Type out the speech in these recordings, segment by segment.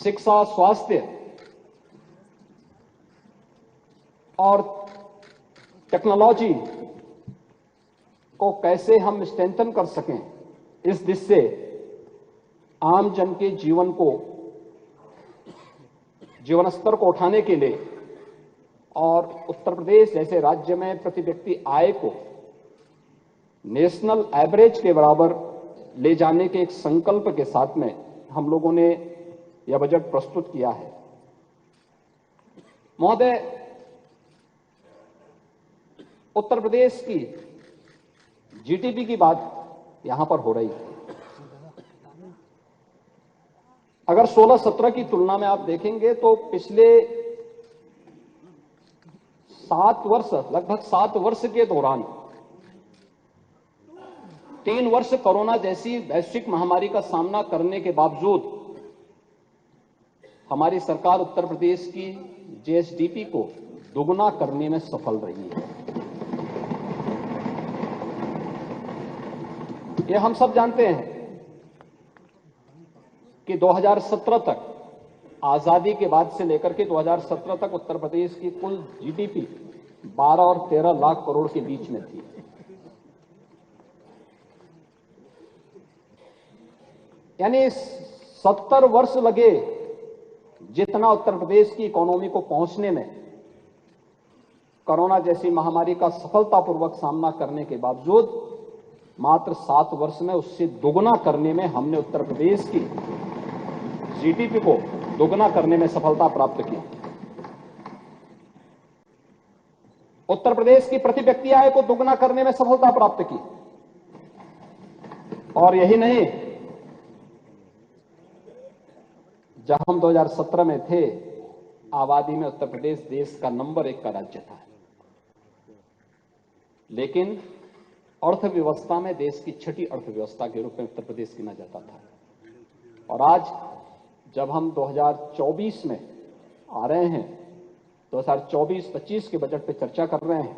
शिक्षा, स्वास्थ्य और टेक्नोलॉजी को कैसे हम स्ट्रेंथन कर सकें, इस दिशा से आम जन के जीवन स्तर को उठाने के लिए और उत्तर प्रदेश जैसे राज्य में प्रति व्यक्ति आय को नेशनल एवरेज के बराबर ले जाने के एक संकल्प के साथ में हम लोगों ने यह बजट प्रस्तुत किया है। महोदय, उत्तर प्रदेश की जीडीपी की बात यहां पर हो रही है। अगर 16-17 की तुलना में आप देखेंगे तो पिछले लगभग 7 वर्ष के दौरान 3 वर्ष कोरोना जैसी वैश्विक महामारी का सामना करने के बावजूद हमारी सरकार उत्तर प्रदेश की जीएसडीपी को दोगुना करने में सफल रही है। यह हम सब जानते हैं कि 2017 तक, आजादी के बाद से लेकर के 2017 तक उत्तर प्रदेश की कुल जीडीपी 12 और 13 लाख करोड़ के बीच में थी। यानी 70 वर्ष लगे जितना उत्तर प्रदेश की इकोनॉमी को पहुंचने में कोरोना जैसी महामारी का सफलतापूर्वक सामना करने के बावजूद मात्र 7 वर्ष में उससे दोगुना करने में हमने उत्तर प्रदेश की जीडीपी को दोगुना करने में सफलता प्राप्त की। उत्तर प्रदेश की प्रति व्यक्ति आय को दोगुना करने में सफलता प्राप्त की। और यही नहीं, जब हम 2017 में थे, आबादी में उत्तर प्रदेश देश का नंबर 1 का राज्य था, लेकिन अर्थव्यवस्था में देश की छठी अर्थव्यवस्था के रूप में उत्तर प्रदेश गिना जाता था। और आज जब हम 2024 में आ रहे हैं, 2024-25 के बजट पे चर्चा कर रहे हैं,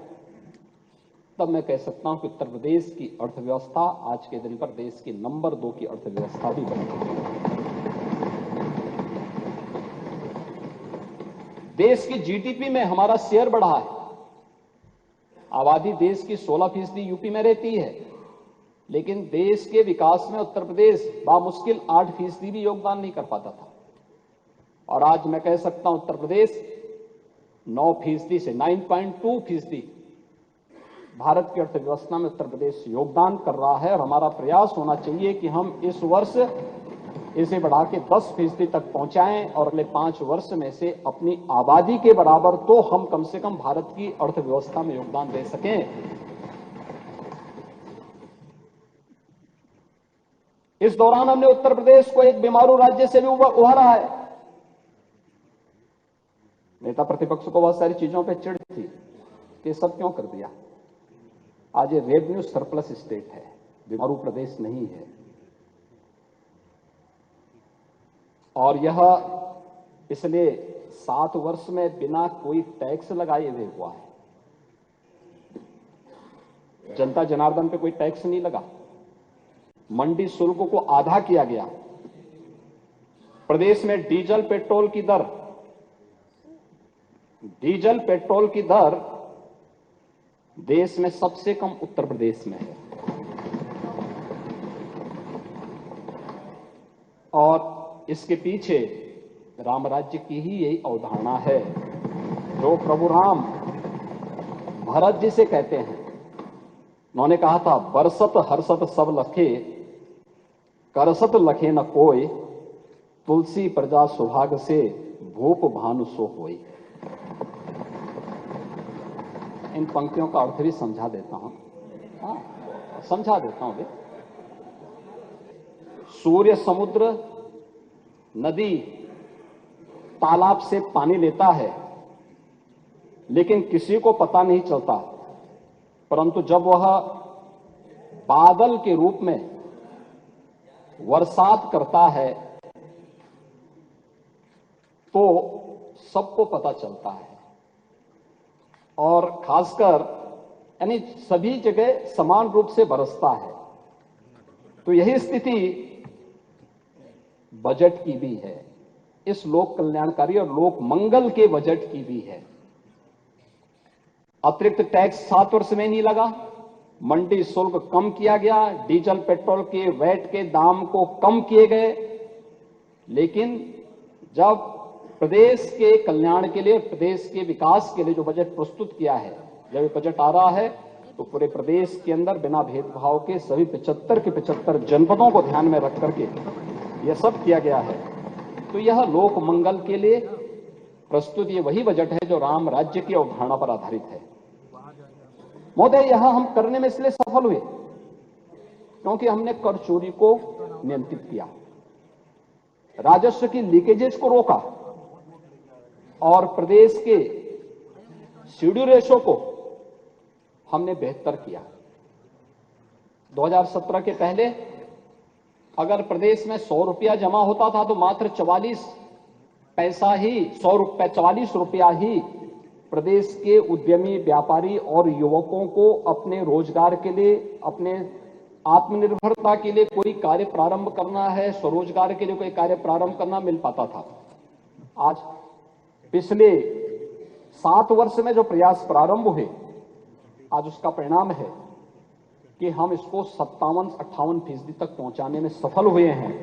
तब मैं कह सकता हूं कि उत्तर प्रदेश की अर्थव्यवस्था आज के दिन पर देश की नंबर 2 की अर्थव्यवस्था भी बन गई है। देश की जीडीपी में हमारा शेयर बढ़ा है। आबादी देश की 16% यूपी में रहती है, लेकिन देश के विकास में उत्तर प्रदेश बामुश्किल 8% भी योगदान नहीं कर पाता था। और आज मैं कह सकता हूं उत्तर प्रदेश 9% से 9.2% भारत की अर्थव्यवस्था में उत्तर प्रदेश योगदान कर रहा है। और हमारा प्रयास होना चाहिए कि हम इस वर्ष इसे बढ़ा के 10% तक पहुंचाएं और अगले 5 वर्ष में से अपनी आबादी के बराबर तो हम कम से कम भारत की अर्थव्यवस्था में योगदान दे सकें। इस दौरान हमने उत्तर प्रदेश को एक बीमारू राज्य से भी उभारा है। नेता प्रतिपक्ष को बहुत सारी चीजों पे चिढ़ थी कि सब क्यों कर दिया। आज ये रेवेन्यू सरप्लस स्टेट है, बीमारू प्रदेश नहीं है। और यह इसलिए 7 वर्ष में बिना कोई टैक्स लगाए हुए हुआ है। जनता जनार्दन पे कोई टैक्स नहीं लगा। मंडी शुल्क को आधा किया गया। प्रदेश में डीजल पेट्रोल की दर देश में सबसे कम उत्तर प्रदेश में है। और इसके पीछे राम राज्य की ही यही अवधारणा है, जो प्रभु राम भरत जी से कहते हैं। उन्होंने कहा था, बरसत हर्षत सब लखे, करसत लखे न कोय, तुलसी प्रजा सुभाग से, भूप भानु सो होय। इन पंक्तियों का अर्थ भी समझा देता हूं। समझा देता हूं। सूर्य, समुद्र, नदी, तालाब से पानी लेता है, लेकिन किसी को पता नहीं चलता। परंतु जब वह बादल के रूप में बरसात करता है तो सबको पता चलता है। और खासकर यानी सभी जगह समान रूप से बरसता है। तो यही स्थिति बजट की भी है। इस लोक कल्याणकारी और लोक मंगल के बजट की भी है। अतिरिक्त टैक्स 7 वर्ष में नहीं लगा, मंडी शुल्क कम किया गया, डीजल पेट्रोल के वैट के दाम को कम किए गए। लेकिन जब प्रदेश के कल्याण के लिए, प्रदेश के विकास के लिए जो बजट प्रस्तुत किया है, जब ये बजट आ रहा है तो पूरे प्रदेश के अंदर बिना भेदभाव के सभी 75 के 75 जनपदों को ध्यान में रख करके यह सब किया गया है। तो यह लोक मंगल के लिए प्रस्तुत ये वही बजट है जो राम राज्य की अवधारणा पर आधारित है। महोदय, यह हम करने में इसलिए सफल हुए क्योंकि हमने कर चोरी को नियंत्रित किया, राजस्व की लीकेजेस को रोका और प्रदेश के सीडी रेशो को हमने बेहतर किया। 2017 के पहले अगर प्रदेश में 100 रुपया जमा होता था तो मात्र 44 पैसा ही 44 रुपया ही प्रदेश के उद्यमी, व्यापारी और युवकों को अपने रोजगार के लिए, अपने आत्मनिर्भरता के लिए कोई कार्य प्रारंभ करना है, स्वरोजगार के लिए कोई कार्य प्रारंभ करना मिल पाता था। आज पिछले 7 वर्ष में जो प्रयास प्रारंभ हुए, आज उसका परिणाम है कि हम इसको 57-58% तक पहुंचाने में सफल हुए हैं।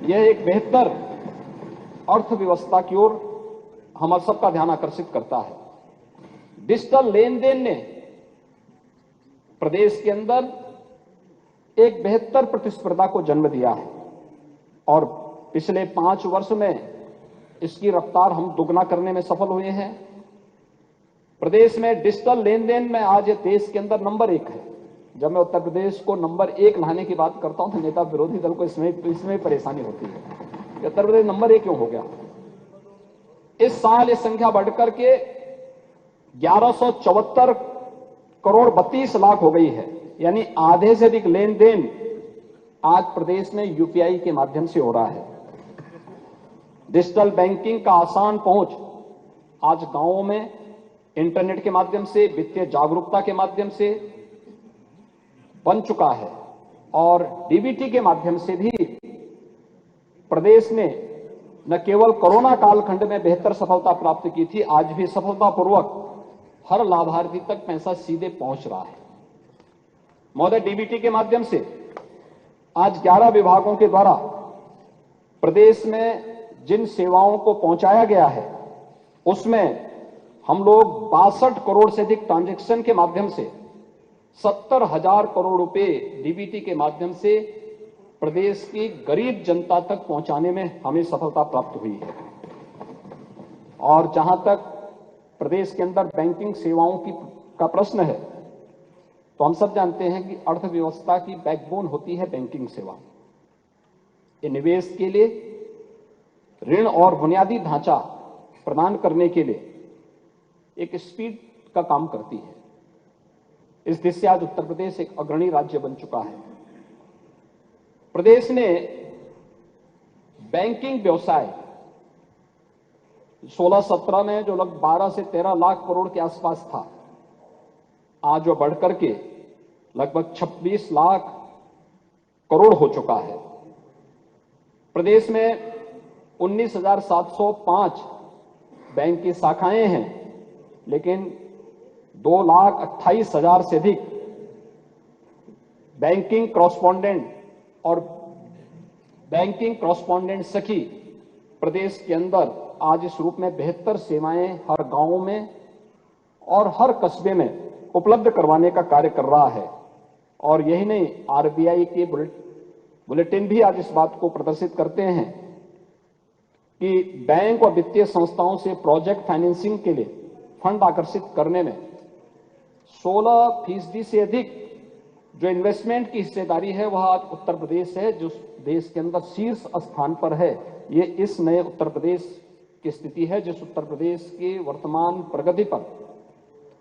यह एक बेहतर अर्थव्यवस्था की ओर हम सबका ध्यान आकर्षित करता है। डिजिटल लेन देन ने प्रदेश के अंदर एक बेहतर प्रतिस्पर्धा को जन्म दिया है और पिछले 5 वर्ष में इसकी रफ्तार हम दुगना करने में सफल हुए हैं। प्रदेश में डिजिटल लेन देन में आज देश के अंदर नंबर 1 है। जब मैं उत्तर प्रदेश को नंबर 1 लाने की बात करता हूं तो नेता विरोधी दल को इसमें परेशानी होती है कि उत्तर प्रदेश नंबर 1 क्यों हो गया। इस साल ये संख्या बढ़कर के 1174 करोड़ 32 लाख हो गई है, यानी आधे से अधिक लेन देन आज प्रदेश में यूपीआई के माध्यम से हो रहा है। डिजिटल बैंकिंग का आसान पहुंच आज गांवों में इंटरनेट के माध्यम से, वित्तीय जागरूकता के माध्यम से बन चुका है और डीबीटी के माध्यम से भी प्रदेश ने न केवल कोरोना कालखंड में बेहतर सफलता प्राप्त की थी, आज भी सफलतापूर्वक हर लाभार्थी तक पैसा सीधे पहुंच रहा है। महोदय, डीबीटी के माध्यम से आज 11 विभागों के द्वारा प्रदेश में जिन सेवाओं को पहुंचाया गया है उसमें हम लोग 62 करोड़ से अधिक ट्रांजैक्शन के माध्यम से 70,000 करोड़ रुपए डीबीटी के माध्यम से प्रदेश की गरीब जनता तक पहुंचाने में हमें सफलता प्राप्त हुई है। और जहां तक प्रदेश के अंदर बैंकिंग सेवाओं का प्रश्न है तो हम सब जानते हैं कि अर्थव्यवस्था की बैकबोन होती है बैंकिंग सेवा। ये निवेश के लिए ऋण और बुनियादी ढांचा प्रदान करने के लिए एक स्पीड का काम करती है। इस दिशा से आज उत्तर प्रदेश एक अग्रणी राज्य बन चुका है। प्रदेश ने बैंकिंग व्यवसाय 16-17 में जो लगभग 12 से 13 लाख करोड़ के आसपास था, आज वो बढ़कर के लगभग 26 लाख करोड़ हो चुका है। प्रदेश में 19,705 बैंक की शाखाएं हैं, लेकिन 2,28,000 से अधिक बैंकिंग कॉरेस्पॉन्डेंट और बैंकिंग कॉरेस्पॉन्डेंट सखी प्रदेश के अंदर आज इस रूप में बेहतर सेवाएं हर गांव में और हर कस्बे में उपलब्ध करवाने का कार्य कर रहा है। और यही नहीं, आरबीआई के बुलेटिन भी आज इस बात को प्रदर्शित करते हैं कि बैंक और वित्तीय संस्थाओं से प्रोजेक्ट फाइनेंसिंग के लिए फंड आकर्षित करने में 16% से अधिक जो इन्वेस्टमेंट की हिस्सेदारी है वह आज उत्तर प्रदेश है, जो देश के अंदर शीर्ष स्थान पर है। ये इस नए उत्तर प्रदेश की स्थिति है जिस उत्तर प्रदेश के वर्तमान प्रगति पर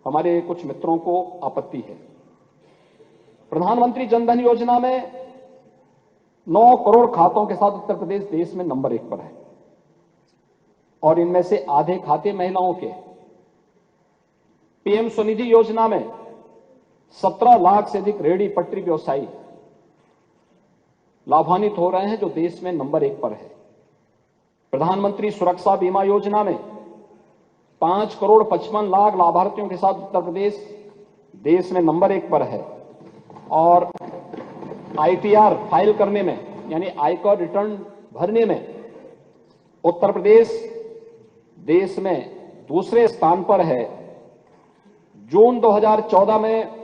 हमारे कुछ मित्रों को आपत्ति है। प्रधानमंत्री जनधन योजना में 9 करोड़ खातों के साथ उत्तर प्रदेश देश में नंबर 1 पर है और इनमें से आधे खाते महिलाओं के। पीएम स्वनिधि योजना में 17 लाख से अधिक रेहड़ी पटरी व्यवसायी लाभान्वित हो रहे हैं, जो देश में नंबर 1 पर है। प्रधानमंत्री सुरक्षा बीमा योजना में 5,55,00,000 लाभार्थियों के साथ उत्तर प्रदेश देश में नंबर 1 पर है। और आईटीआर फाइल करने में, यानी आयकर रिटर्न भरने में उत्तर प्रदेश देश में दूसरे स्थान पर है। जून 2014 में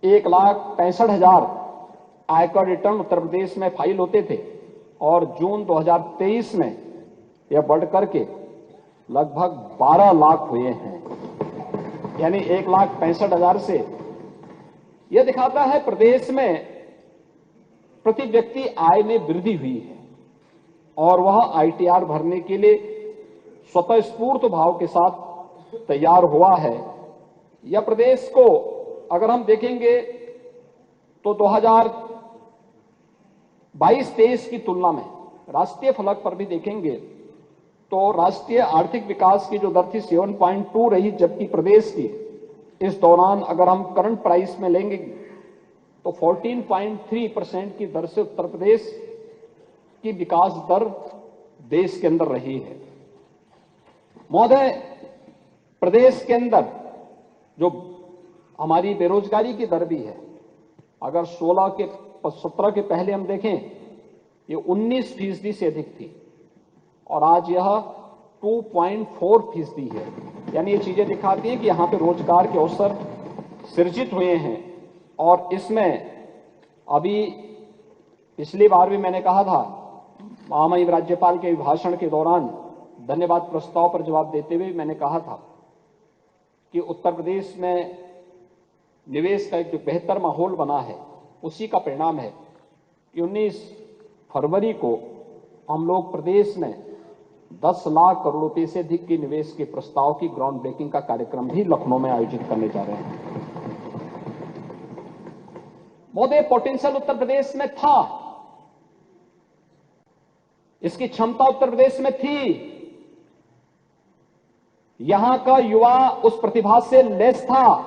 1,65,000 आयकर रिटर्न उत्तर प्रदेश में फाइल होते थे और जून 2023 में यह बढ़ करके लगभग 12 लाख हुए हैं, यानी 1,65,000 से। यह दिखाता है प्रदेश में प्रति व्यक्ति आय में वृद्धि हुई है और वह आईटीआर भरने के लिए स्वतःस्फूर्त भाव के साथ तैयार हुआ है। यह प्रदेश को अगर हम देखेंगे तो 2022-23 की तुलना में राष्ट्रीय फलक पर भी देखेंगे तो राष्ट्रीय आर्थिक विकास की जो दर थी 7.2 रही, जबकि प्रदेश की इस दौरान अगर हम करंट प्राइस में लेंगे तो 14.3% की दर से उत्तर प्रदेश की विकास दर देश के अंदर रही है। महोदय, प्रदेश के अंदर जो हमारी बेरोजगारी की दर भी है, अगर 17 के पहले हम देखें ये 19% से अधिक थी और आज यह 2.4% है। यानी ये चीजें दिखाती हैं कि यहां पे रोजगार के अवसर सृजित हुए हैं। और इसमें अभी पिछली बार भी मैंने कहा था, महामहिम राज्यपाल के भाषण के दौरान धन्यवाद प्रस्ताव पर जवाब देते हुए मैंने कहा था कि उत्तर प्रदेश में निवेश का एक जो बेहतर माहौल बना है उसी का परिणाम है कि 19 फरवरी को हम लोग प्रदेश में 10 लाख करोड़ रुपए से अधिक के निवेश के प्रस्ताव की ग्राउंड ब्रेकिंग का कार्यक्रम भी लखनऊ में आयोजित करने जा रहे हैं। महोदय, पोटेंशियल उत्तर प्रदेश में था, इसकी क्षमता उत्तर प्रदेश में थी। यहां का युवा उस प्रतिभा से लैस था,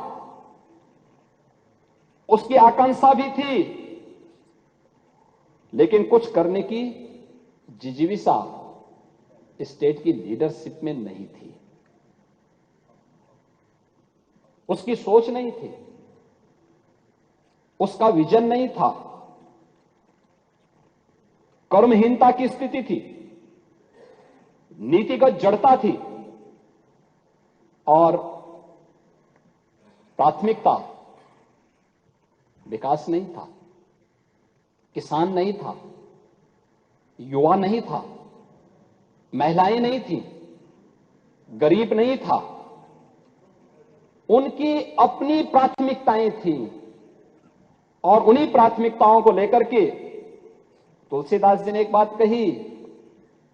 उसकी आकांक्षा भी थी, लेकिन कुछ करने की जिजीविषा स्टेट की लीडरशिप में नहीं थी, उसकी सोच नहीं थी, उसका विजन नहीं था, कर्महीनता की स्थिति थी, नीतिगत जड़ता थी और प्राथमिकता विकास नहीं था, किसान नहीं था, युवा नहीं था, महिलाएं नहीं थी, गरीब नहीं था। उनकी अपनी प्राथमिकताएं थी और उन्हीं प्राथमिकताओं को लेकर के तुलसीदास जी ने एक बात कही,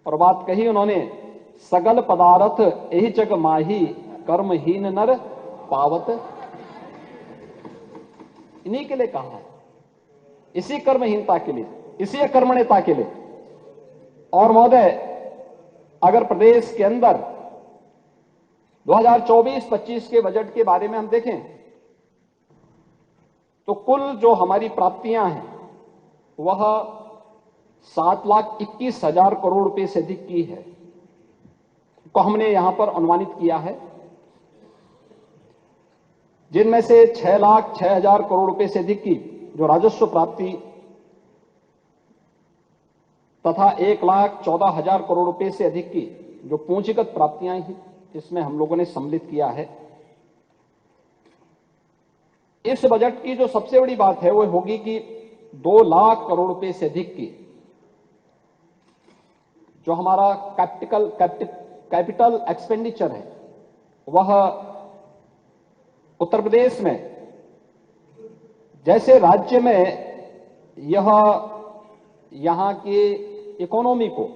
और बात कही उन्होंने, सगल पदार्थ एहि जग माही कर्महीन नर पावत। इन्हीं के लिए कहा है, इसी कर्महीनता के लिए, इसी अकर्मण्यता के लिए। और महोदय, अगर प्रदेश के अंदर 2024-25 के बजट के बारे में हम देखें तो कुल जो हमारी प्राप्तियां हैं वह 7,21,000 करोड़ रुपए से अधिक की है, को हमने यहां पर अनुमानित किया है, जिनमें से 6,06,000 करोड़ रुपए से अधिक की जो राजस्व प्राप्ति तथा 1,14,000 करोड़ रुपए से अधिक की जो पूंजीगत प्राप्तियां हैं, इसमें हम लोगों ने सम्मिलित किया है। इस बजट की जो सबसे बड़ी बात है वो होगी कि 2 लाख करोड़ रुपए से अधिक की जो हमारा कैपिटल एक्सपेंडिचर है वह उत्तर प्रदेश में, जैसे राज्य में यह यहां के इकोनॉमी को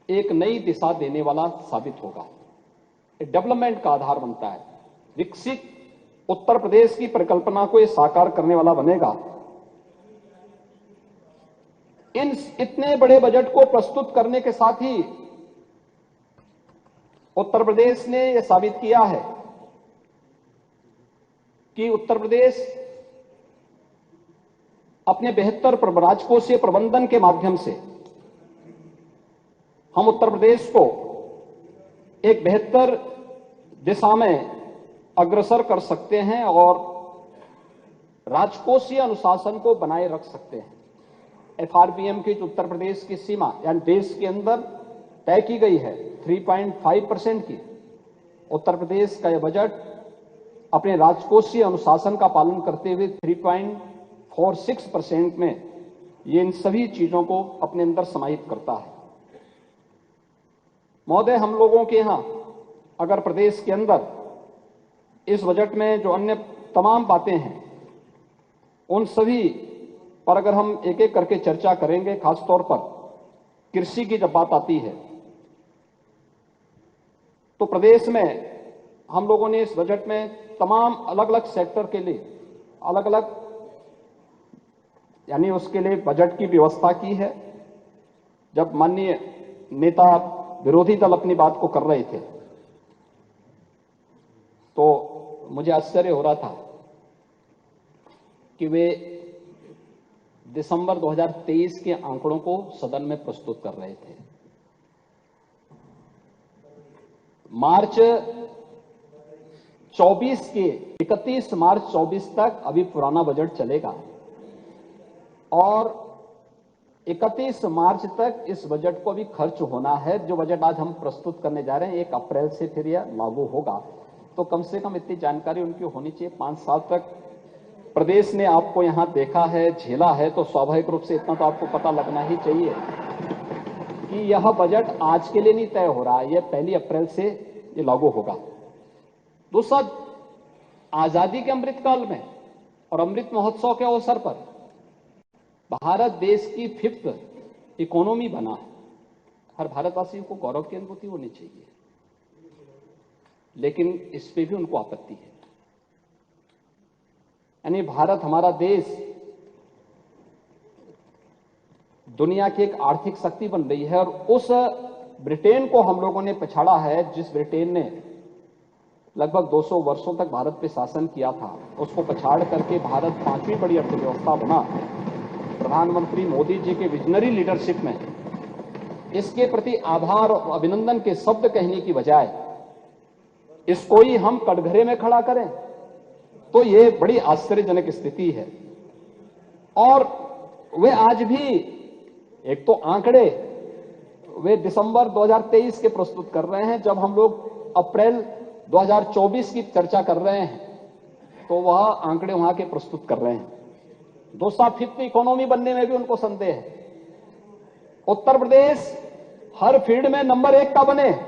एक नई दिशा देने वाला साबित होगा, डेवलपमेंट का आधार बनता है, विकसित उत्तर प्रदेश की परिकल्पना को यह साकार करने वाला बनेगा। इन इतने बड़े बजट को प्रस्तुत करने के साथ ही उत्तर प्रदेश ने यह साबित किया है कि उत्तर प्रदेश अपने बेहतर राजकोषीय प्रबंधन के माध्यम से हम उत्तर प्रदेश को एक बेहतर दिशा में अग्रसर कर सकते हैं और राजकोषीय अनुशासन को बनाए रख सकते हैं। एफआरबीएम की जो उत्तर प्रदेश की सीमा यानी देश के अंदर तय की गई है 3.5% की, उत्तर प्रदेश का यह बजट अपने राजकोषीय अनुशासन का पालन करते हुए 3.46% में ये इन सभी चीजों को अपने अंदर समाहित करता है। महोदय, हम लोगों के यहां अगर प्रदेश के अंदर इस बजट में जो अन्य तमाम बातें हैं उन सभी पर अगर हम एक एक करके चर्चा करेंगे, खासतौर पर कृषि की जब बात आती है तो प्रदेश में हम लोगों ने इस बजट में तमाम अलग अलग सेक्टर के लिए अलग अलग यानी उसके लिए बजट की व्यवस्था की है। जब माननीय नेता विरोधी दल अपनी बात को कर रहे थे तो मुझे आश्चर्य हो रहा था कि वे दिसंबर 2023 के आंकड़ों को सदन में प्रस्तुत कर रहे थे। मार्च 24 के 31 मार्च 24 तक अभी पुराना बजट चलेगा और 31 मार्च तक इस बजट को भी खर्च होना है। जो बजट आज हम प्रस्तुत करने जा रहे हैं 1 अप्रैल से फिर यह लागू होगा, तो कम से कम इतनी जानकारी उनकी होनी चाहिए। 5 साल तक प्रदेश ने आपको यहां देखा है, झेला है, तो स्वाभाविक रूप से इतना तो आपको पता लगना ही चाहिए कि यह बजट आज के लिए नहीं तय हो रहा है, यह 1 अप्रैल से ये लागू होगा। दूसरा, आजादी के अमृतकाल में और अमृत महोत्सव के अवसर पर भारत देश की 5th इकोनॉमी बना है। हर भारतवासी को गौरव की अनुभूति होनी चाहिए, लेकिन इस पे भी उनको आपत्ति है। यानी भारत, हमारा देश दुनिया की एक आर्थिक शक्ति बन रही है और उस ब्रिटेन को हम लोगों ने पछाड़ा है जिस ब्रिटेन ने लगभग 200 वर्षों तक भारत पे शासन किया था, उसको पछाड़ करके भारत 5वीं बड़ी अर्थव्यवस्था बना। प्रधानमंत्री मोदी जी के विजनरी लीडरशिप में इसके प्रति आभार और अभिनंदन के शब्द कहने की बजाय इसको ही हम कटघरे में खड़ा करें तो ये बड़ी आश्चर्यजनक स्थिति है। और वे आज भी एक तो आंकड़े वे दिसंबर 2023 के प्रस्तुत कर रहे हैं, जब हम लोग अप्रैल 2024 की चर्चा कर रहे हैं तो वह आंकड़े वहां के प्रस्तुत कर रहे हैं। दूसरा, 5th इकोनॉमी बनने में भी उनको संदेह है। उत्तर प्रदेश हर फील्ड में नंबर 1 का बने,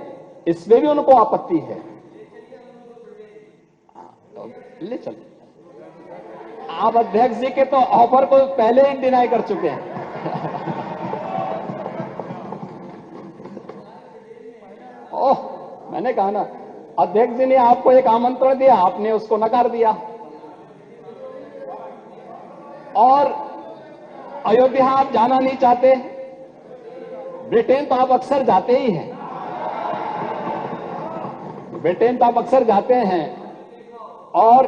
इसमें भी उनको आपत्ति है। ले चलो, आप अध्यक्ष जी के तो ऑफर को पहले ही डिनाई कर चुके हैं। ओह, मैंने कहा ना, अध्यक्ष जी ने आपको एक आमंत्रण दिया, आपने उसको नकार दिया। और अयोध्या आप जाना नहीं चाहते, ब्रिटेन तो आप अक्सर जाते ही हैं, ब्रिटेन तो आप अक्सर जाते हैं और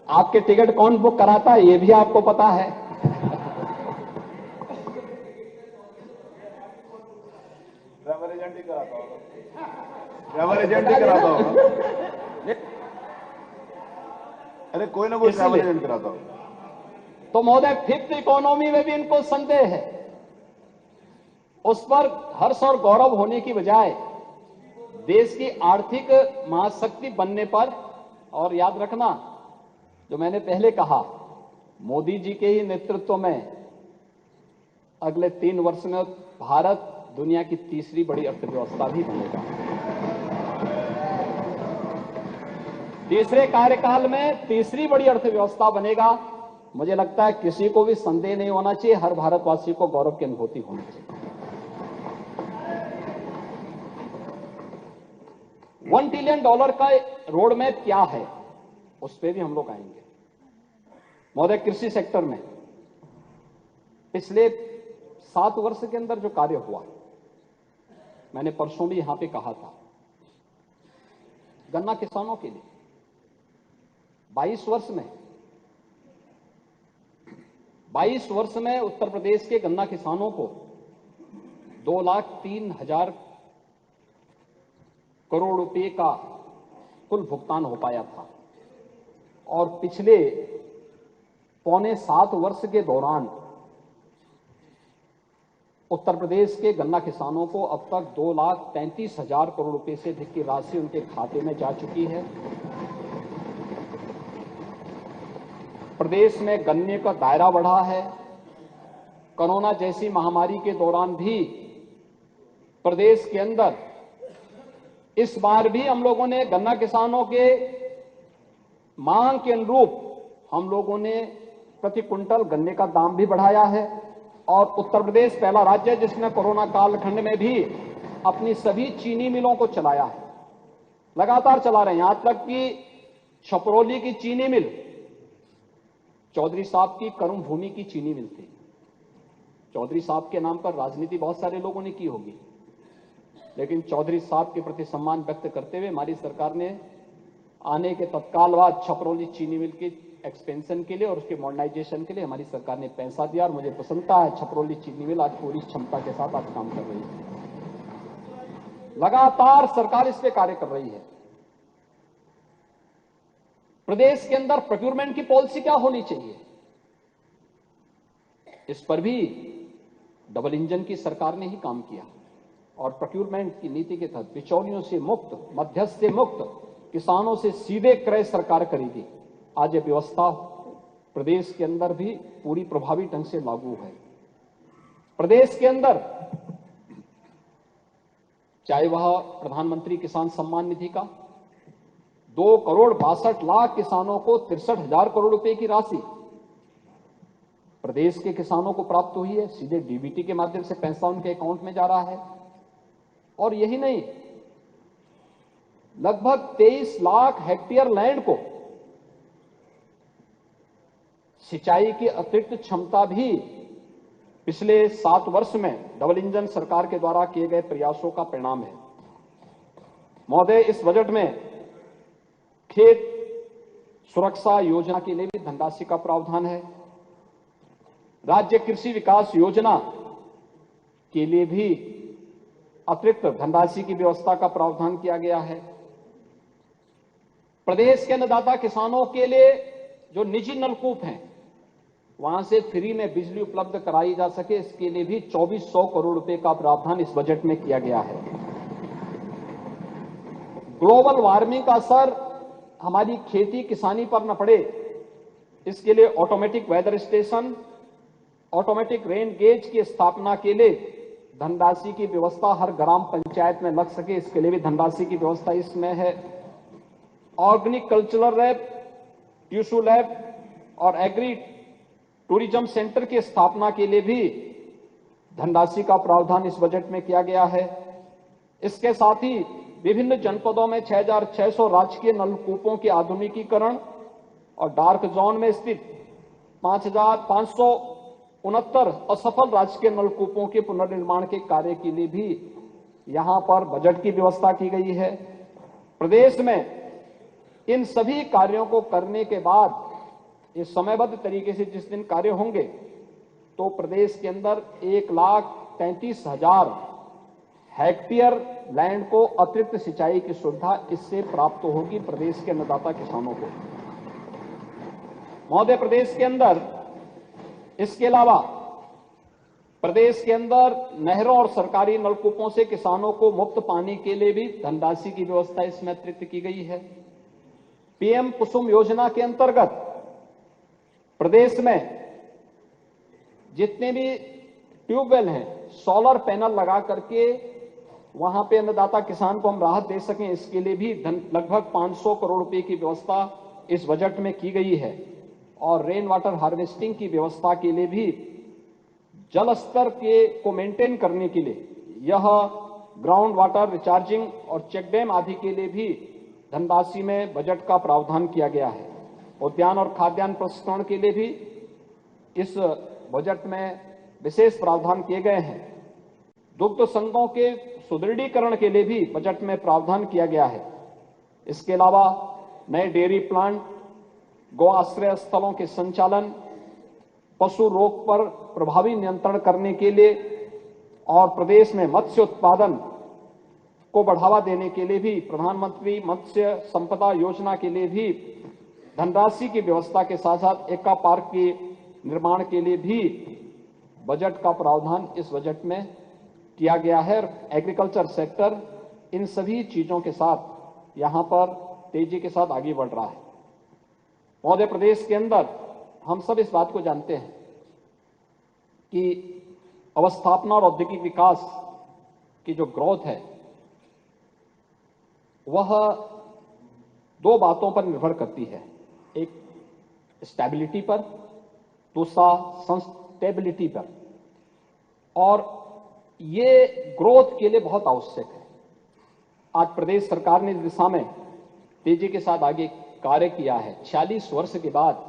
आपके टिकट कौन बुक कराता है ये भी आपको पता है। ट्रैवल एजेंट ही कराता होगा, ट्रैवल एजेंट ही कराता होगा। अरे कोई ना कोई ट्रैवल एजेंट कराता होगा। तो महोदय, 5th इकोनॉमी में भी इनको संदेह है। उस पर हर्ष और गौरव होने की बजाय देश की आर्थिक महाशक्ति बनने पर, और याद रखना जो मैंने पहले कहा, मोदी जी के ही नेतृत्व में अगले 3 वर्ष में भारत दुनिया की 3री बड़ी अर्थव्यवस्था भी बनेगा। तीसरे कार्यकाल में 3री बड़ी अर्थव्यवस्था बनेगा। मुझे लगता है किसी को भी संदेह नहीं होना चाहिए, हर भारतवासी को गौरव की अनुभूति होनी चाहिए। $1 ट्रिलियन का रोड मैप क्या है, उस पर भी हम लोग आएंगे। महोदय, कृषि सेक्टर में पिछले 7 वर्ष के अंदर जो कार्य हुआ, मैंने परसों भी यहां पे कहा था, गन्ना किसानों के लिए 22 वर्ष में उत्तर प्रदेश के गन्ना किसानों को 2,03,000 करोड़ रुपए का कुल भुगतान हो पाया था और पिछले पौने 7 वर्ष के दौरान उत्तर प्रदेश के गन्ना किसानों को अब तक 2,33,000 करोड़ रुपए से अधिक की राशि उनके खाते में जा चुकी है। प्रदेश में गन्ने का दायरा बढ़ा है। कोरोना जैसी महामारी के दौरान भी प्रदेश के अंदर इस बार भी हम लोगों ने गन्ना किसानों के मांग के अनुरूप हम लोगों ने प्रति क्विंटल गन्ने का दाम भी बढ़ाया है और उत्तर प्रदेश पहला राज्य है जिसने कोरोना कालखंड में भी अपनी सभी चीनी मिलों को चलाया है, लगातार चला रहे हैं। यहां तक कि छपरौली की चीनी मिल चौधरी साहब की कर्म भूमि की चीनी मिल थी। चौधरी साहब के नाम पर राजनीति बहुत सारे लोगों ने की होगी, लेकिन चौधरी साहब के प्रति सम्मान व्यक्त करते हुए हमारी सरकार ने आने के तत्काल बाद छपरौली चीनी मिल के एक्सपेंशन के लिए और उसके मॉडर्नाइजेशन के लिए हमारी सरकार ने पैसा दिया और मुझे प्रसन्नता है छपरौली चीनी मिल आज पूरी क्षमता के साथ आज काम कर रही है। लगातार सरकार इस पे कार्य कर रही है। प्रदेश के अंदर प्रोक्योरमेंट की पॉलिसी क्या होनी चाहिए, इस पर भी डबल इंजन की सरकार ने ही काम किया और प्रोक्योरमेंट की नीति के तहत बिचौलियों से मुक्त, मध्यस्थ से मुक्त, किसानों से सीधे क्रय सरकार करेगी। आज ये व्यवस्था प्रदेश के अंदर भी पूरी प्रभावी ढंग से लागू है। प्रदेश के अंदर चाहे वह प्रधानमंत्री किसान सम्मान निधि का 2,62,00,000 किसानों को 63,000 करोड़ रुपए की राशि प्रदेश के किसानों को प्राप्त हुई है। सीधे डीबीटी के माध्यम से पैसा उनके अकाउंट में जा रहा है। और यही नहीं, लगभग 23 लाख हेक्टेयर लैंड को सिंचाई की अतिरिक्त क्षमता भी पिछले 7 वर्ष में डबल इंजन सरकार के द्वारा किए गए प्रयासों का परिणाम है। महोदय, इस बजट में खेत सुरक्षा योजना के लिए भी धनराशि का प्रावधान है। राज्य कृषि विकास योजना के लिए भी अतिरिक्त धनराशि की व्यवस्था का प्रावधान किया गया है। प्रदेश के अन्नदाता किसानों के लिए जो निजी नलकूप हैं वहां से फ्री में बिजली उपलब्ध कराई जा सके, इसके लिए भी 2,400 करोड़ रुपए का प्रावधान इस बजट में किया गया है। ग्लोबल वार्मिंग का असर हमारी खेती किसानी पर न पड़े, इसके लिए automatic weather station, automatic rain gauge की स्थापना के लिए धनराशि की व्यवस्था हर ग्राम पंचायत में लग सके, इसके लिए भी धनराशि की व्यवस्था इसमें है। Organic cultural lab, tissue lab और एग्री टूरिज्म सेंटर की स्थापना के लिए भी धनराशि का प्रावधान इस बजट में किया गया है। इसके साथ ही विभिन्न जनपदों में 6,600 राजकीय नलकूपों के आधुनिकीकरण और डार्क जोन में स्थित 5,569 असफल राजकीय नलकूपों के पुनर्निर्माण के कार्य के लिए भी यहां पर बजट की व्यवस्था की गई है। प्रदेश में इन सभी कार्यों को करने के बाद ये समयबद्ध तरीके से जिस दिन कार्य होंगे तो प्रदेश के अंदर 1,33,000 हेक्टेयर लैंड को अतिरिक्त सिंचाई की सुविधा इससे प्राप्त होगी प्रदेश के अन्नदाता किसानों को। महोदय, प्रदेश के अंदर इसके अलावा प्रदेश के अंदर नहरों और सरकारी नलकूपों से किसानों को मुफ्त पानी के लिए भी धनराशि की व्यवस्था इसमें अतिरिक्त की गई है। पीएम कुसुम योजना के अंतर्गत प्रदेश में जितने भी ट्यूबवेल हैं, सोलर पैनल लगा करके वहां पे अन्नदाता किसान को हम राहत दे सकें, इसके लिए भी लगभग 500 करोड़ रुपए की व्यवस्था इस बजट में की गई है। और रेन वाटर हार्वेस्टिंग की व्यवस्था के लिए भी जल स्तर को मेंटेन करने के लिए यह ग्राउंड वाटर रिचार्जिंग और चेक डैम आदि के लिए भी धनराशि में बजट का प्रावधान किया गया है। उद्यान और खाद्यान्न प्रसंस्करण के लिए भी इस बजट में विशेष प्रावधान किए गए हैं। दुग्ध संघों के सुदृढ़ीकरण के लिए भी बजट में प्रावधान किया गया है। इसके अलावा नए डेयरी प्लांट, गौ आश्रय स्थलों के संचालन, पशु रोग पर प्रभावी नियंत्रण करने के लिए और प्रदेश में मत्स्य उत्पादन को बढ़ावा देने के लिए भी प्रधानमंत्री मत्स्य संपदा योजना के लिए भी धनराशि की व्यवस्था के साथ साथ एक्वा पार्क के निर्माण के लिए भी बजट का प्रावधान इस बजट में किया गया है। एग्रीकल्चर सेक्टर इन सभी चीजों के साथ यहां पर तेजी के साथ आगे बढ़ रहा है। महोदय, प्रदेश के अंदर हम सब इस बात को जानते हैं कि अवस्थापना और औद्योगिक विकास की जो ग्रोथ है वह दो बातों पर निर्भर करती है, एक स्टेबिलिटी पर, दूसरा सस्टेबिलिटी पर, और ये ग्रोथ के लिए बहुत आवश्यक है। आज प्रदेश सरकार ने इस दिशा में तेजी के साथ आगे कार्य किया है। 46 वर्ष के बाद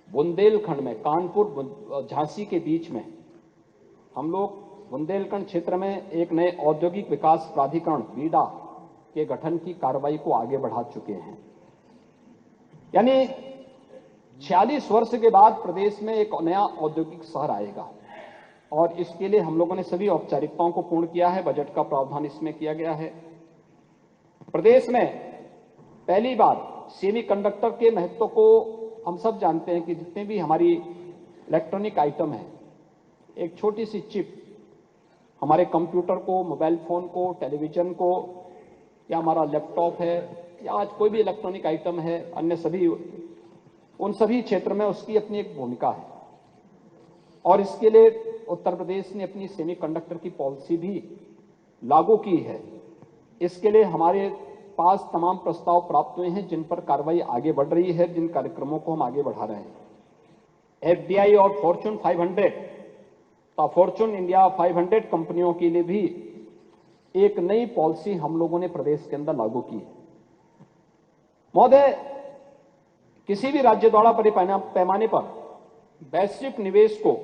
बुंदेलखंड में, कानपुर झांसी के बीच में हम लोग बुंदेलखंड क्षेत्र में एक नए औद्योगिक विकास प्राधिकरण बीडा के गठन की कार्रवाई को आगे बढ़ा चुके हैं। यानी 46 वर्ष के बाद प्रदेश में एक नया औद्योगिक शहर आएगा और इसके लिए हम लोगों ने सभी औपचारिकताओं को पूर्ण किया है। बजट का प्रावधान इसमें किया गया है। प्रदेश में पहली बार सेमीकंडक्टर के महत्व को हम सब जानते हैं कि जितने भी हमारी इलेक्ट्रॉनिक आइटम है, एक छोटी सी चिप हमारे कंप्यूटर को, मोबाइल फोन को, टेलीविजन को, या हमारा लैपटॉप है, या आज कोई भी इलेक्ट्रॉनिक आइटम है, अन्य सभी, उन सभी क्षेत्र में उसकी अपनी एक भूमिका है। और इसके लिए उत्तर प्रदेश ने अपनी सेमीकंडक्टर की पॉलिसी भी लागू की है। इसके लिए हमारे पास तमाम प्रस्ताव प्राप्त हुए हैं जिन पर कार्रवाई आगे बढ़ रही है, जिन कार्यक्रमों को हम आगे बढ़ा रहे हैं। एफडीआई और फॉर्च्यून 500 तो फॉर्च्यून इंडिया 500 कंपनियों के लिए भी एक नई पॉलिसी हम लोगों ने प्रदेश के अंदर लागू की है। महोदय, किसी भी राज्य द्वारा बड़े पैमाने पर वैश्विक निवेश को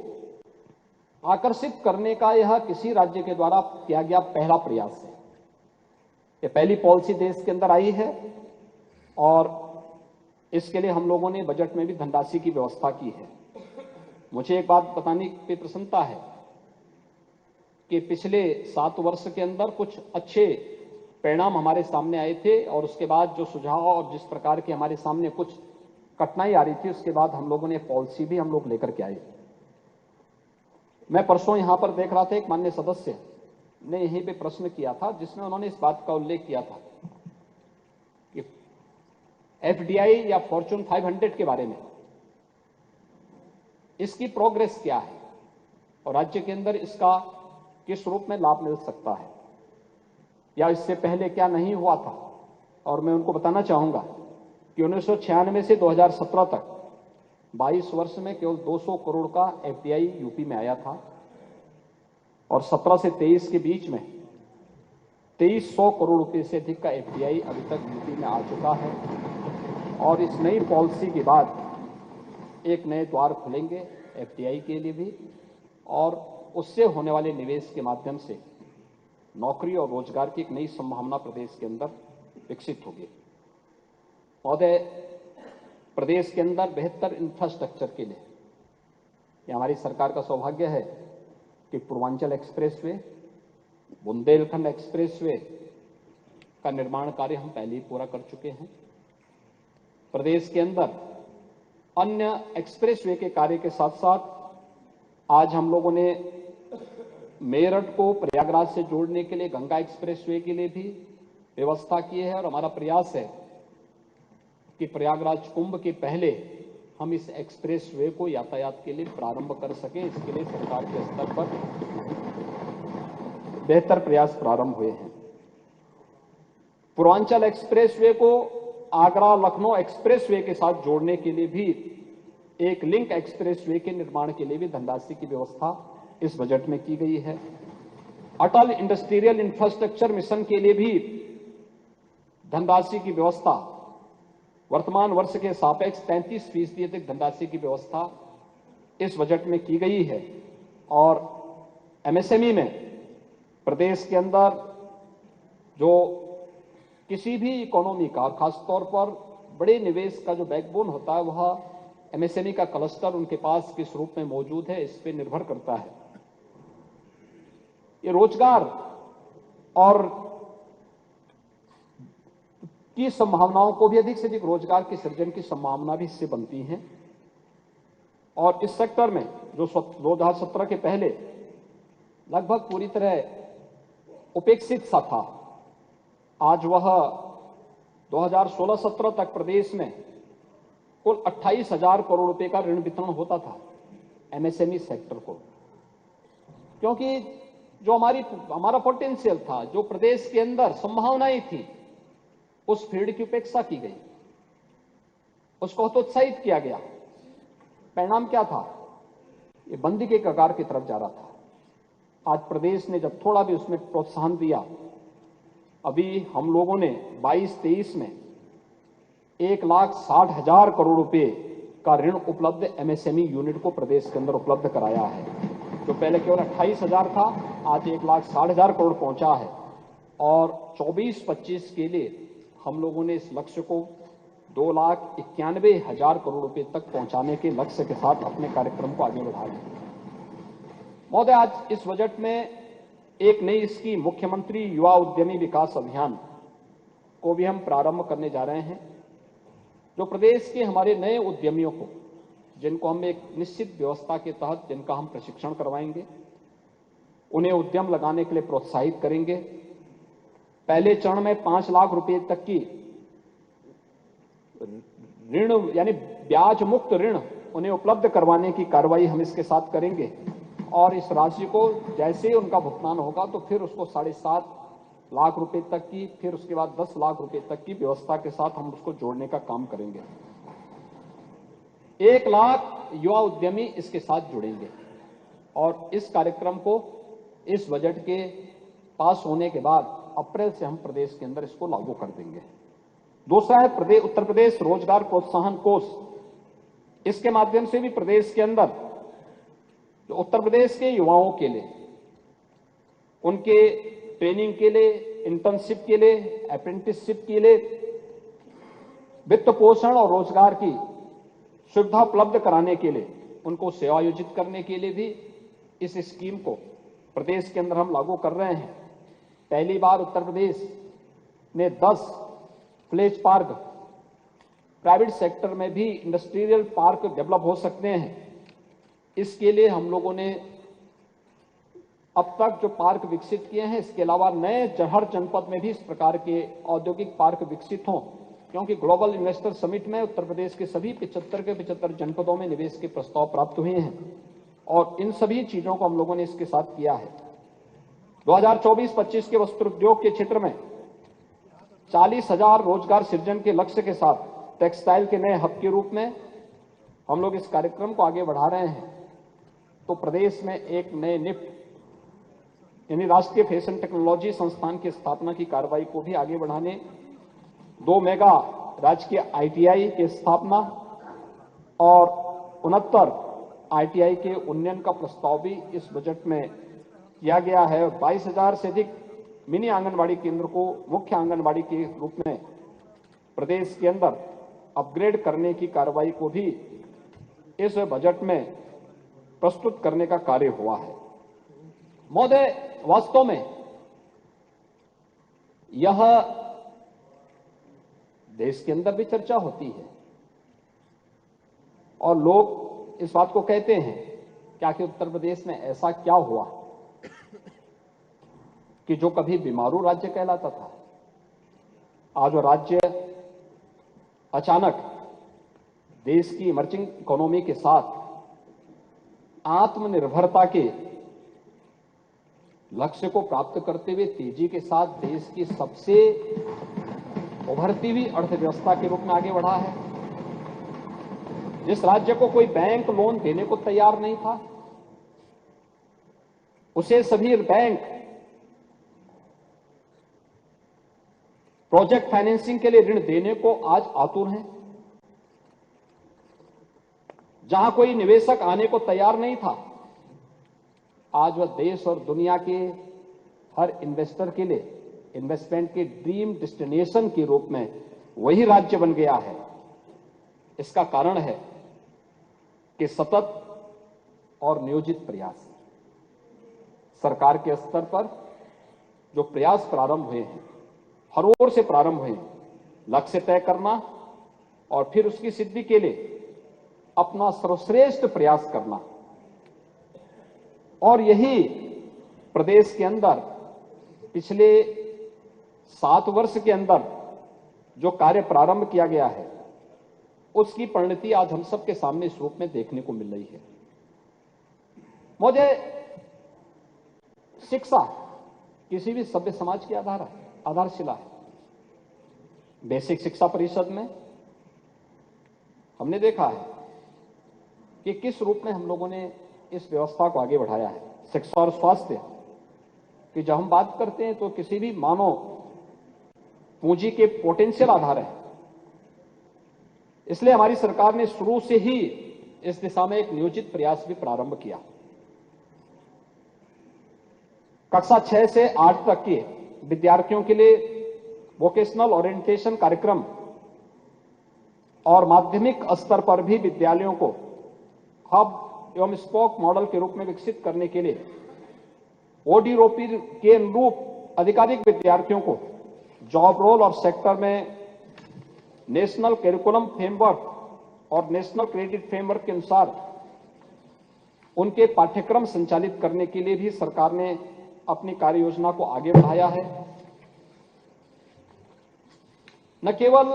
आकर्षित करने का यह किसी राज्य के द्वारा किया गया पहला प्रयास है। ये पहली पॉलिसी देश के अंदर आई है और इसके लिए हम लोगों ने बजट में भी धनराशि की व्यवस्था की है। मुझे एक बात बताने की प्रसन्नता है कि पिछले 7 वर्ष के अंदर कुछ अच्छे परिणाम हमारे सामने आए थे और उसके बाद जो सुझाव और जिस प्रकार के हमारे सामने कुछ कठिनाई आ रही थी, उसके बाद हम लोगों ने पॉलिसी भी हम लोग लेकर के आए। मैं परसों यहां पर देख रहा था, एक माननीय सदस्य ने यहीं पे प्रश्न किया था जिसमें उन्होंने इस बात का उल्लेख किया था कि एफडीआई या फॉर्च्यून 500 के बारे में इसकी प्रोग्रेस क्या है और राज्य के अंदर इसका किस रूप में लाभ मिल सकता है, या इससे पहले क्या नहीं हुआ था। और मैं उनको बताना चाहूंगा कि 1996 से 2017 तक 22 वर्ष में केवल 200 करोड़ का एफडीआई यूपी में आया था और 17 से 23 के बीच में 2300 करोड़ रुपए से अधिक का एफडीआई अभी तक यूपी में आ चुका है। और इस नई पॉलिसी के बाद एक नए द्वार खुलेंगे एफडीआई के लिए भी और उससे होने वाले निवेश के माध्यम से नौकरी और रोजगार की एक नई संभावना प्रदेश के अंदर विकसित होगी। महोदय, प्रदेश के अंदर बेहतर इंफ्रास्ट्रक्चर के लिए ये हमारी सरकार का सौभाग्य है कि पूर्वांचल एक्सप्रेसवे, बुंदेलखंड एक्सप्रेसवे का निर्माण कार्य हम पहले ही पूरा कर चुके हैं। प्रदेश के अंदर अन्य एक्सप्रेसवे के कार्य के साथ साथ आज हम लोगों ने मेरठ को प्रयागराज से जोड़ने के लिए गंगा एक्सप्रेसवे के लिए भी व्यवस्था की है और हमारा प्रयास है कि प्रयागराज कुंभ के पहले हम इस एक्सप्रेसवे को यातायात के लिए प्रारंभ कर सकें। इसके लिए सरकार के स्तर पर बेहतर प्रयास प्रारंभ हुए हैं। पूर्वांचल एक्सप्रेसवे को आगरा लखनऊ एक्सप्रेसवे के साथ जोड़ने के लिए भी एक लिंक एक्सप्रेसवे के निर्माण के लिए भी धनराशि की व्यवस्था इस बजट में की गई है। अटल इंडस्ट्रियल इंफ्रास्ट्रक्चर मिशन के लिए भी धनराशि की व्यवस्था वर्तमान वर्ष के सापेक्ष 33% अधिक धनराशि की व्यवस्था इस बजट में की गई है। और एमएसएमई में प्रदेश के अंदर जो किसी भी इकोनॉमी का और खासतौर पर बड़े निवेश का जो बैकबोन होता है वह एमएसएमई का क्लस्टर उनके पास किस रूप में मौजूद है, इस पर निर्भर करता है। ये रोजगार और की संभावनाओं को भी अधिक से अधिक रोजगार के सृजन की संभावना भी इससे बनती है। और इस सेक्टर में जो 2017 के पहले लगभग पूरी तरह उपेक्षित सा था, आज वह 2016-17 तक प्रदेश में कुल 28,000 करोड़ रुपए का ऋण वितरण होता था एमएसएमई सेक्टर को, क्योंकि जो हमारा पोटेंशियल था, जो प्रदेश के अंदर संभावनाएं थी, उस फील्ड की उपेक्षा की गई, उसको हतोत्साहित किया गया। परिणाम क्या था? ये बंदी के कगार की तरफ जा रहा था। आज प्रदेश ने जब थोड़ा भी उसमें प्रोत्साहन दिया, अभी हम लोगों ने 22-23 में 1,60,000 करोड़ रुपए का ऋण उपलब्ध एमएसएमई यूनिट को प्रदेश के अंदर उपलब्ध कराया है। जो पहले केवल 28,000 था, आज 1,60,000 करोड़ पहुंचा है। और 24-25 के लिए हम लोगों ने इस लक्ष्य को 2,91,000 करोड़ रुपए तक पहुंचाने के लक्ष्य के साथ अपने कार्यक्रम को आगे बढ़ा रहे हैं। महोदय, आज इस बजट में एक नई स्कीम मुख्यमंत्री युवा उद्यमी विकास अभियान को भी हम प्रारंभ करने जा रहे हैं, जो प्रदेश के हमारे नए उद्यमियों को, जिनको हम एक निश्चित व्यवस्था के तहत जिनका हम प्रशिक्षण करवाएंगे, उन्हें उद्यम लगाने के लिए प्रोत्साहित करेंगे। पहले चरण में 5 लाख रुपए तक की ऋण यानी ब्याज मुक्त ऋण उन्हें उपलब्ध करवाने की कार्रवाई हम इसके साथ करेंगे। और इस राशि को जैसे ही उनका भुगतान होगा तो फिर उसको 7.5 लाख रुपए तक की, फिर उसके बाद 10 लाख रुपए तक की व्यवस्था के साथ हम उसको जोड़ने का काम करेंगे। 1 लाख युवा उद्यमी इसके साथ जुड़ेंगे और इस कार्यक्रम को इस बजट के पास होने के बाद अप्रैल से हम प्रदेश के अंदर इसको लागू कर देंगे। दूसरा है उत्तर प्रदेश रोजगार प्रोत्साहन कोष। इसके माध्यम से भी प्रदेश के अंदर जो उत्तर प्रदेश के युवाओं के लिए, उनके ट्रेनिंग के लिए, इंटर्नशिप के लिए, अप्रेंटिसशिप के लिए वित्त पोषण और रोजगार की सुविधा उपलब्ध कराने के लिए, उनको सेवायोजित करने के लिए भी इस स्कीम को प्रदेश के अंदर हम लागू कर रहे हैं। पहली बार उत्तर प्रदेश ने 10 फ्लेज पार्क, प्राइवेट सेक्टर में भी इंडस्ट्रियल पार्क डेवलप हो सकते हैं। इसके लिए हम लोगों ने अब तक जो पार्क विकसित किए हैं, इसके अलावा नए हर जनपद में भी इस प्रकार के औद्योगिक पार्क विकसित हों, क्योंकि ग्लोबल इन्वेस्टर समिट में उत्तर प्रदेश के सभी 75 के 75 जनपदों में निवेश के प्रस्ताव प्राप्त हुए हैं और इन सभी चीजों को हम लोगों ने इसके साथ किया है। 2024-25 के वस्त्र उद्योग के क्षेत्र में 40,000 रोजगार सृजन के लक्ष्य के साथ टेक्सटाइल के नए हब के रूप में हम लोग इस कार्यक्रम को आगे बढ़ा रहे हैं। तो प्रदेश में एक नए निफ्ट यानी राष्ट्रीय फैशन टेक्नोलॉजी संस्थान की स्थापना की कार्रवाई को भी आगे बढ़ाने, 2 मेगा राजकीय आईटीआई की स्थापना और 69 आईटीआई के उन्नयन का प्रस्ताव भी इस बजट में किया गया है। 22,000 से अधिक मिनी आंगनबाड़ी केंद्र को मुख्य आंगनबाड़ी के रूप में प्रदेश के अंदर अपग्रेड करने की कार्रवाई को भी इस बजट में प्रस्तुत करने का कार्य हुआ है। महोदय, वास्तव में यह देश के अंदर भी चर्चा होती है और लोग इस बात को कहते हैं कि आखिर उत्तर प्रदेश में ऐसा क्या हुआ कि जो कभी बीमारू राज्य कहलाता था, आज वो राज्य अचानक देश की इमर्जिंग इकोनॉमी के साथ आत्मनिर्भरता के लक्ष्य को प्राप्त करते हुए तेजी के साथ देश की सबसे उभरती हुई अर्थव्यवस्था के रूप में आगे बढ़ा है। जिस राज्य को कोई बैंक लोन देने को तैयार नहीं था, उसे सभी बैंक प्रोजेक्ट फाइनेंसिंग के लिए ऋण देने को आज आतुर हैं। जहां कोई निवेशक आने को तैयार नहीं था, आज वह देश और दुनिया के हर इन्वेस्टर के लिए इन्वेस्टमेंट के ड्रीम डेस्टिनेशन के रूप में वही राज्य बन गया है। इसका कारण है कि सतत और नियोजित प्रयास। सरकार के स्तर पर जो प्रयास प्रारंभ हुए हैं, हर ओर से प्रारंभ हुए हैं, लक्ष्य तय करना और फिर उसकी सिद्धि के लिए अपना सर्वश्रेष्ठ प्रयास करना, और यही प्रदेश के अंदर पिछले 7 वर्ष के अंदर जो कार्य प्रारंभ किया गया है, उसकी परिणति आज हम सबके सामने इस रूप में देखने को मिल रही है। मुझे शिक्षा किसी भी सभ्य समाज की आधारशिला है। बेसिक शिक्षा परिषद में हमने देखा है कि किस रूप में हम लोगों ने इस व्यवस्था को आगे बढ़ाया है। शिक्षा और स्वास्थ्य कि जब हम बात करते हैं तो किसी भी मानव पूंजी के पोटेंशियल आधार है, इसलिए हमारी सरकार ने शुरू से ही इस दिशा में एक नियोजित प्रयास भी प्रारंभ किया। कक्षा 6 से 8 तक के विद्यार्थियों के लिए वोकेशनल ओरिएंटेशन कार्यक्रम और माध्यमिक स्तर पर भी विद्यालयों को हब एवं स्पोक मॉडल के रूप में विकसित करने के लिए ओडीओपी के अनुरूप अधिकाधिक विद्यार्थियों को जॉब रोल और सेक्टर में नेशनल करिकुलम फ्रेमवर्क और नेशनल क्रेडिट फ्रेमवर्क के अनुसार उनके पाठ्यक्रम संचालित करने के लिए भी सरकार ने अपनी कार्य योजना को आगे बढ़ाया है। न केवल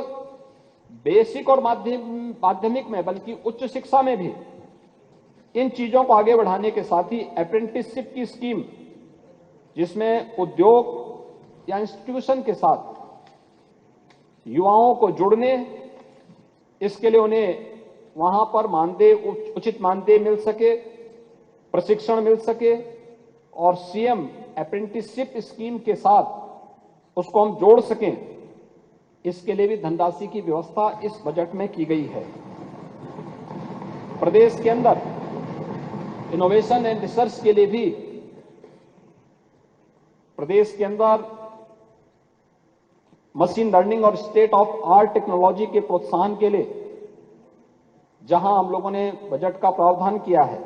बेसिक और माध्यमिक में बल्कि उच्च शिक्षा में भी इन चीजों को आगे बढ़ाने के साथ ही अप्रेंटिसशिप की स्कीम, जिसमें उद्योग या इंस्टीट्यूशन के साथ युवाओं को जुड़ने, इसके लिए उन्हें वहां पर मानदेय, उचित मानदेय मिल सके, प्रशिक्षण मिल सके और सीएम अप्रेंटिसशिप स्कीम के साथ उसको हम जोड़ सकें, इसके लिए भी धनराशि की व्यवस्था इस बजट में की गई है। प्रदेश के अंदर इनोवेशन एंड रिसर्च के लिए भी प्रदेश के अंदर मशीन लर्निंग और स्टेट ऑफ आर्ट टेक्नोलॉजी के प्रोत्साहन के लिए जहां हम लोगों ने बजट का प्रावधान किया है,